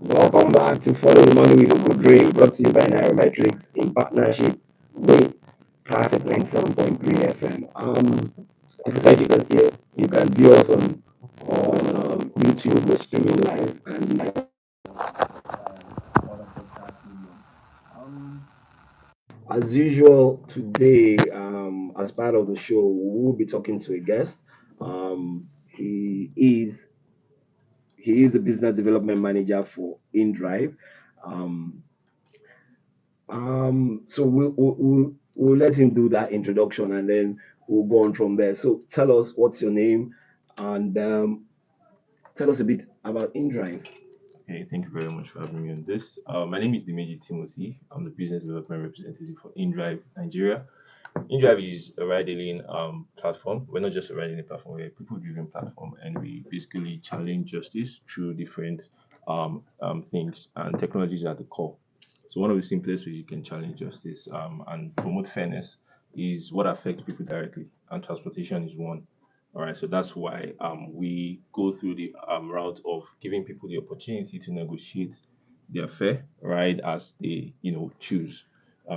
Welcome back to Follow the Money with Ugodre, brought to you by Nairametrics in partnership with Classic 97.3 FM. Like I said, you can view us on YouTube, we're streaming live, and like other podcast mediums. Um, as usual, today, as part of the show, we will be talking to a guest. He is the business development manager for InDrive. Um, so we'll let him do that introduction and then we'll go on from there. So tell us what's your name and tell us a bit about InDrive. Okay, thank you very much for having me on this. My name is Dimeji Timothy. I'm the business development representative for InDrive Nigeria. InDrive is a ride-hailing platform. We're not just a ride-hailing platform; we're a people-driven platform, and we basically challenge justice through different things, and technologies at the core. So one of the simplest ways you can challenge justice and promote fairness is what affects people directly, and transportation is one. All right, so that's why we go through the route of giving people the opportunity to negotiate their fare, right, as they choose.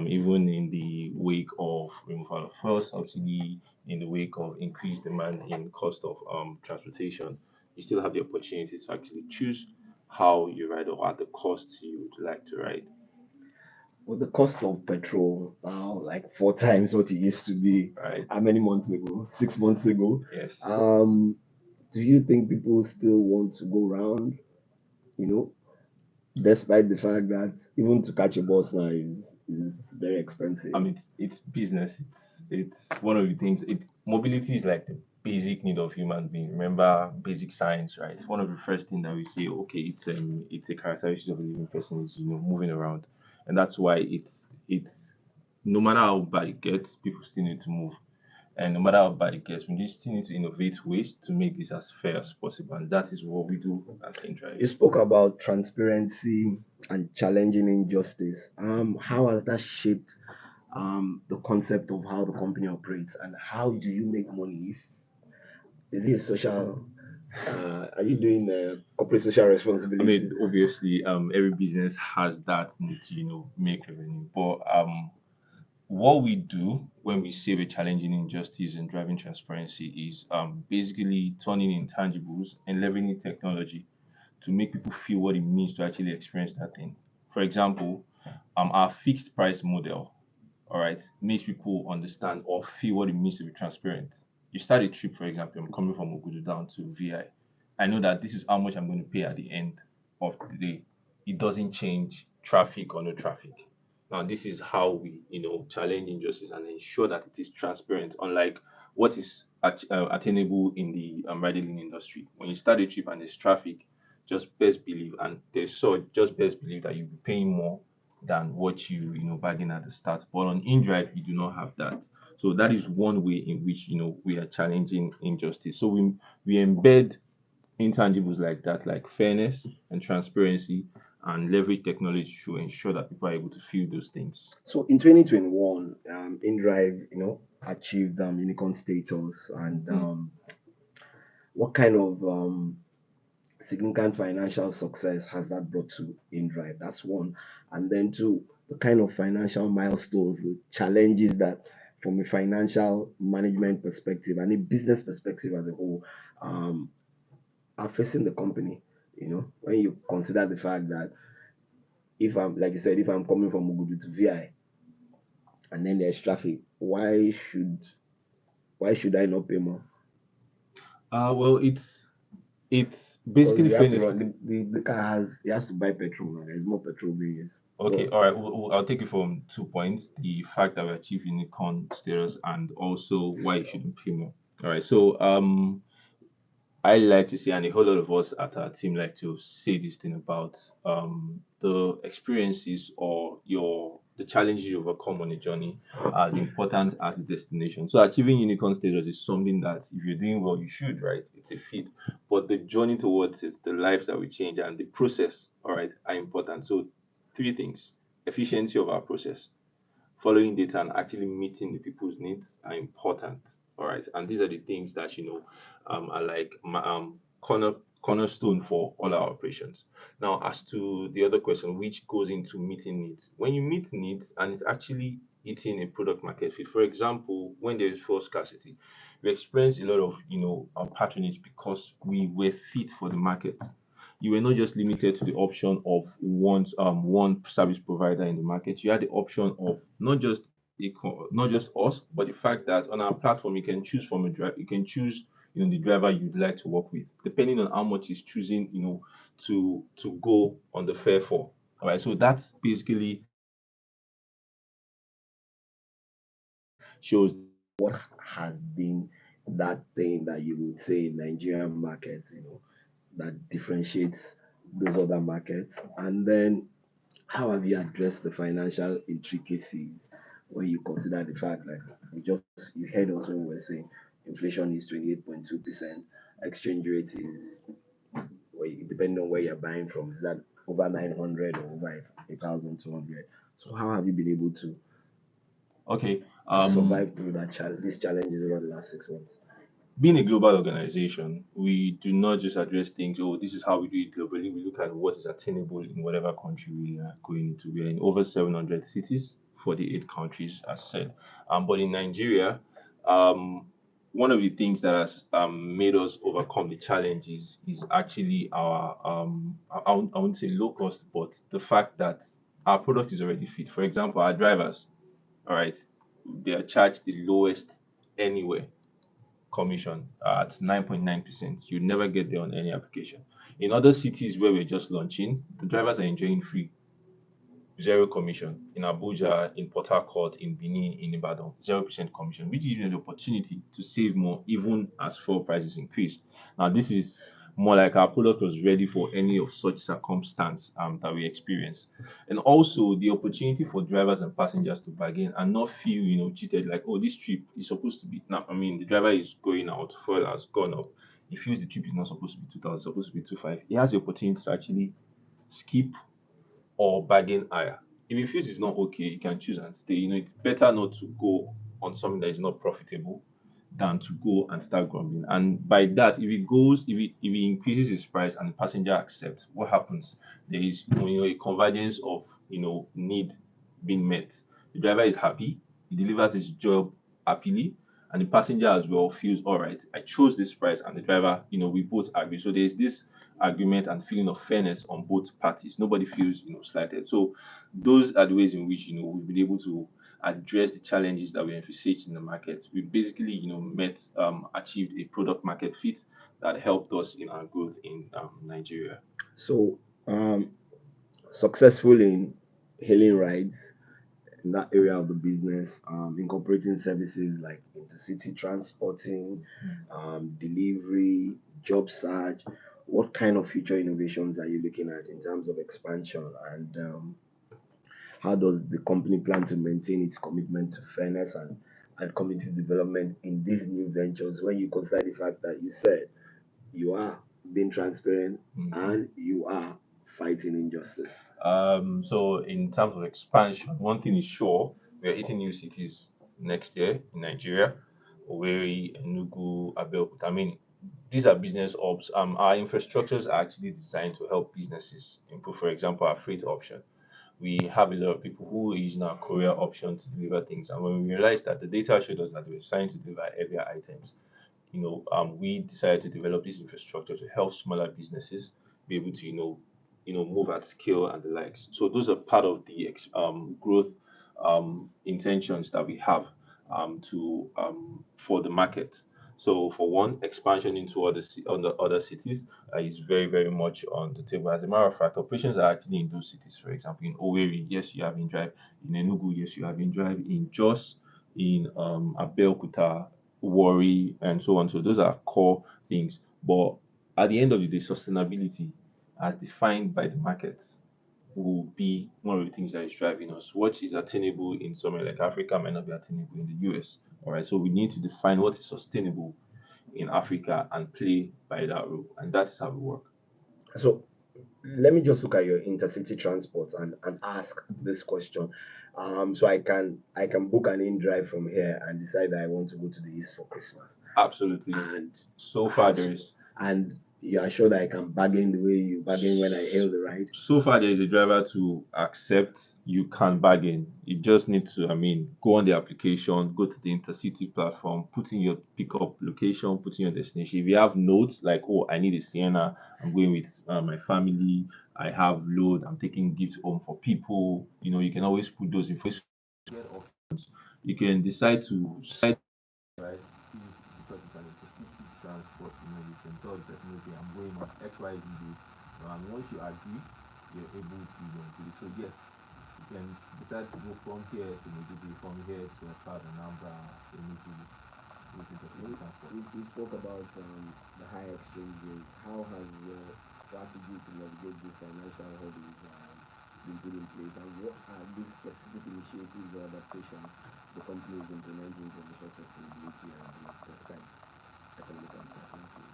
Even in the wake of removal of fuel subsidy, in the wake of increased demand in cost of transportation, you still have the opportunity to actually choose how you ride or at the cost you would like to ride. Well, the cost of petrol now like four times what it used to be. Right? How many months ago? 6 months ago. Yes. Um, do you think people still want to go round? You know, despite the fact that even to catch a bus now is very expensive. I mean, it's business. It's one of the things. It's mobility is like the basic need of human being. Remember basic science, right? It's one of the first things that we say. Okay, it's a characteristic of a living person is moving around, and that's why it's no matter how bad it gets, people still need to move. And no matter how bad it gets, we just still need to innovate ways to make this as fair as possible, and that is what we do at InDrive. You spoke about transparency and challenging injustice. How has that shaped the concept of how the company operates and how do you make money? Is it a social? Are you doing corporate social I responsibility? mean, obviously, every business has that need to make revenue, but what we do when we say we're challenging injustice and driving transparency is basically turning intangibles and leveraging technology to make people feel what it means to actually experience that thing. For example, our fixed price model, all right, makes people understand or feel what it means to be transparent. You start a trip, for example, I'm coming from Ugodre down to VI. I know that this is how much I'm going to pay at the end of the day. It doesn't change traffic or no traffic. Now, this is how we, challenge injustice and ensure that it is transparent, unlike what is attainable in the riding industry. When you start a trip and there's traffic, just best believe, and there's so just best believe that you'll be paying more than what you bargain at the start. But on InDrive, we do not have that. So that is one way in which we are challenging injustice. So we embed intangibles like that, like fairness and transparency, and leverage technology to ensure that people are able to feel those things. So in 2021, InDrive, achieved unicorn status, and Mm. what kind of significant financial success has that brought to InDrive? That's one. And then two, the kind of financial milestones, the challenges that from a financial management perspective and a business perspective as a whole um, are facing the company. When you consider the fact that if I'm, like you said, if I'm coming from Ugudu to VI and then there's traffic, why should I not pay more? Well, it's Because basically you have to fairness. run the car has he has to buy petrol now. There's more petrol being used. Okay, all right. I'll take it from 2 points: the fact that we achieve unicorn status, and also why you shouldn't pay more. All right. So I like to say, and a whole lot of us at our team like to say this thing about the experiences or the challenges you overcome on a journey are as important as the destination. So achieving unicorn status is something that if you're doing well, you should, right? It's a feat. But the journey towards it, the lives that we change and the process, all right, are important. So three things: efficiency of our process, following data and actually meeting the people's needs are important. All right, and these are the things that are like cornerstone for all our operations. Now, as to the other question, which goes into meeting needs. When you meet needs and it's actually hitting a product market fit, for example, when there is fuel scarcity, we experience a lot of patronage because we were fit for the market. You were not just limited to the option of one service provider in the market. You had the option of not just us, but the fact that on our platform you can choose from a driver. You can choose the driver you'd like to work with, depending on how much is choosing to go on the fare for. All right, so that's basically shows. What has been that thing that you would say in Nigerian markets, that differentiates those other markets? And then how have you addressed the financial intricacies when you consider the fact like you heard us when we were saying inflation is 28.2%, exchange rate is depending on where you're buying from, is that over 900 or over 1,200? So how have you been able Okay, to survive through these challenges over the last 6 months? being a global organization, we do not just address things, oh, this is how we do it globally. We look at what is attainable in whatever country we are going into. We are in over 700 cities, 48 countries, as said. But in Nigeria, um, one of the things that has made us overcome the challenges is actually our, I wouldn't say low cost, but the fact that our product is already fit. For example, our drivers, all right, they are charged the lowest anywhere commission at 9.9%. You never get there on any application. In other cities where we're just launching, the drivers are enjoying free zero commission. In Abuja, in Port Harcourt, in Benin, in Ibadan, 0% commission, which gives you the opportunity to save more even as fuel prices increase. Now, this is more like our product was ready for any of such circumstance that we experience. And also the opportunity for drivers and passengers to bargain and not feel, cheated like, oh, this trip is supposed to be now. I mean, the driver is going out, fuel has gone up. He feels the trip is not supposed to be 2,000, it's supposed to be 2,500. He has the opportunity to actually skip or bargain higher. If he feels it's not okay, you can choose and stay. It's better not to go on something that is not profitable than to go and start grumbling. And by that, if he increases his price and the passenger accepts, what happens? There is a convergence of need being met. The driver is happy, he delivers his job happily, and the passenger as well feels all right. I chose this price, and the driver, we both agree. So there's this agreement and feeling of fairness on both parties. Nobody feels slighted. So those are the ways in which we've been able to address the challenges that we envisaged in the market. We basically achieved a product market fit that helped us in our growth in Nigeria. So, successful in hailing rides in that area of the business, incorporating services like intercity transporting, delivery, job search. What kind of future innovations are you looking at in terms of expansion? And how does the company plan to maintain its commitment to fairness and community development in these new ventures when you consider the fact that you said you are being transparent and you are fighting injustice? So in terms of expansion, one thing is sure, we are hitting new cities next year in Nigeria, Owerri, Enugu, Abeokuta. I mean, these are business hubs. Our infrastructures are actually designed to help businesses improve. For example, our freight option. We have a lot of people who are using our courier option to deliver things, and when we realized that the data showed us that we were trying to deliver heavier items, we decided to develop this infrastructure to help smaller businesses be able to, move at scale and the likes. So those are part of the growth intentions that we have to for the market. So for one, expansion into other cities is very very much on the table. As a matter of fact, operations are actually in those cities. For example, in Owerri, yes, you have in drive. In Enugu, yes, you have in drive. In Jos, in Abeokuta, worry, and so on. So those are core things. But at the end of the day, sustainability, as defined by the markets, will be one of the things that is driving us. What is attainable in somewhere like Africa might not be attainable in the US. All right. So we need to define what is sustainable in Africa and play by that rule. And that's how we work. So let me just look at your intercity transport and ask this question. So I can book an in drive from here and decide that I want to go to the east for Christmas. Absolutely. And So far there is. and you are sure that I can bargain the way you bargain when I hail the ride? So far, there is a driver to accept you can bargain. You just need to, go on the application, go to the intercity platform, put in your pickup location, put in your destination. If you have notes like, oh, I need a Sienna, I'm going with my family, I have load, I'm taking gifts home for people, you can always put those in. You can decide to side right because it's an specific transport, you can tell the person, okay, I'm going on XYZ day. And once you agree, you're able to, do it. So yes, you can decide to go from here to Maiduguri, from here to Asad and Ambra, to Maiduguri, with You, intercity transport. you spoke about the high exchange rate. How has your strategy to navigate these financial hurdles been put in place, and what are these specific initiatives or adaptations the company is implementing to ensure sustainability and despite economic uncertainty?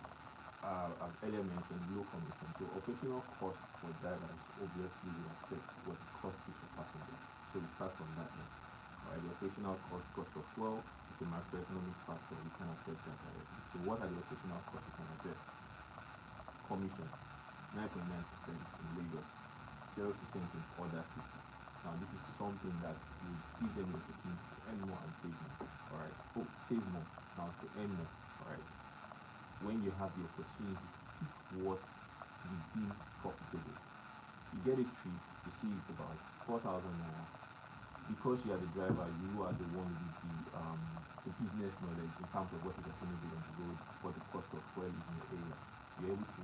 As earlier mentioned, low commission. So operational cost for drivers obviously will affect what the cost is for passengers. So we start from that now. Alright, the operational cost of fuel is a macroeconomic factor. We can affect that directly. So what are the operational costs we can address? Commission, 9.9% in Lagos, 0% in other cities. Now this is something that will give them the opportunity to earn more and save more. Alright. Oh, save more. Now to earn more. Alright. When you have the opportunity to pick what you deem profitable. You get a trip, you see it's about 4,000 naira. Because you are the driver, you are the one with the business knowledge in terms of what is available on the road, what the cost of fuel is in the area. You're able to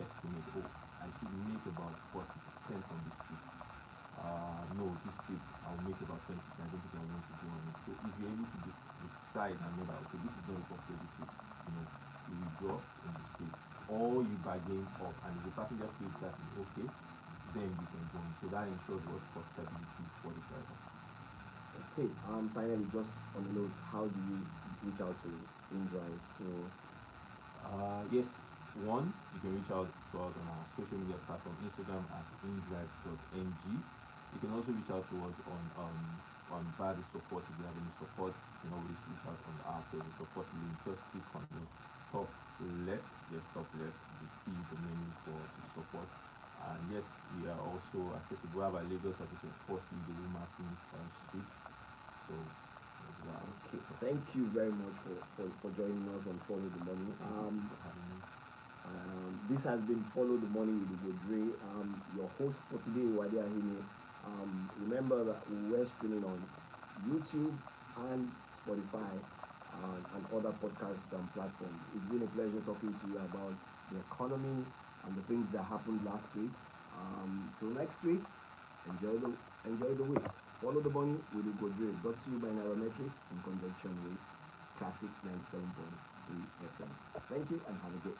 estimate, oh, I should make about 40% on this trip. No, this trip I'll make about 20%. I don't think I want to go on it. So if you're able to decide and know that, okay, this is not a profitable trip, you withdraw in this trip, or you bargain up, and if the passenger feels that is okay, then you can join. So that ensures what profitability for the driver. Okay. Finally, just on the note, how do you reach out to InDrive? So, Yes, one, you can reach out to us on our social media platform, Instagram at indrive.ng. You can also reach out to us on via the support. If you have any support, you can always reach out on the app. There's a support link. Just click on the top left. Yes, top left. You see the menu for the support. And yes, we are also accessible. We have a Lagos office of 40 the Martin Street. So okay, thank you very much for joining us on Follow the Money. for having me. This has been Follow the Money with Ugodre. Your host for today, Wadi Ahime. Remember that we're streaming on YouTube and Spotify and other podcasts and platforms. It's been a pleasure talking to you about the economy and the things that happened last week. Till next week, enjoy the week. Follow the Money with Ugodre, brought to you by Nairametrics in conjunction with Classic 97.3 FM. Thank you and have a great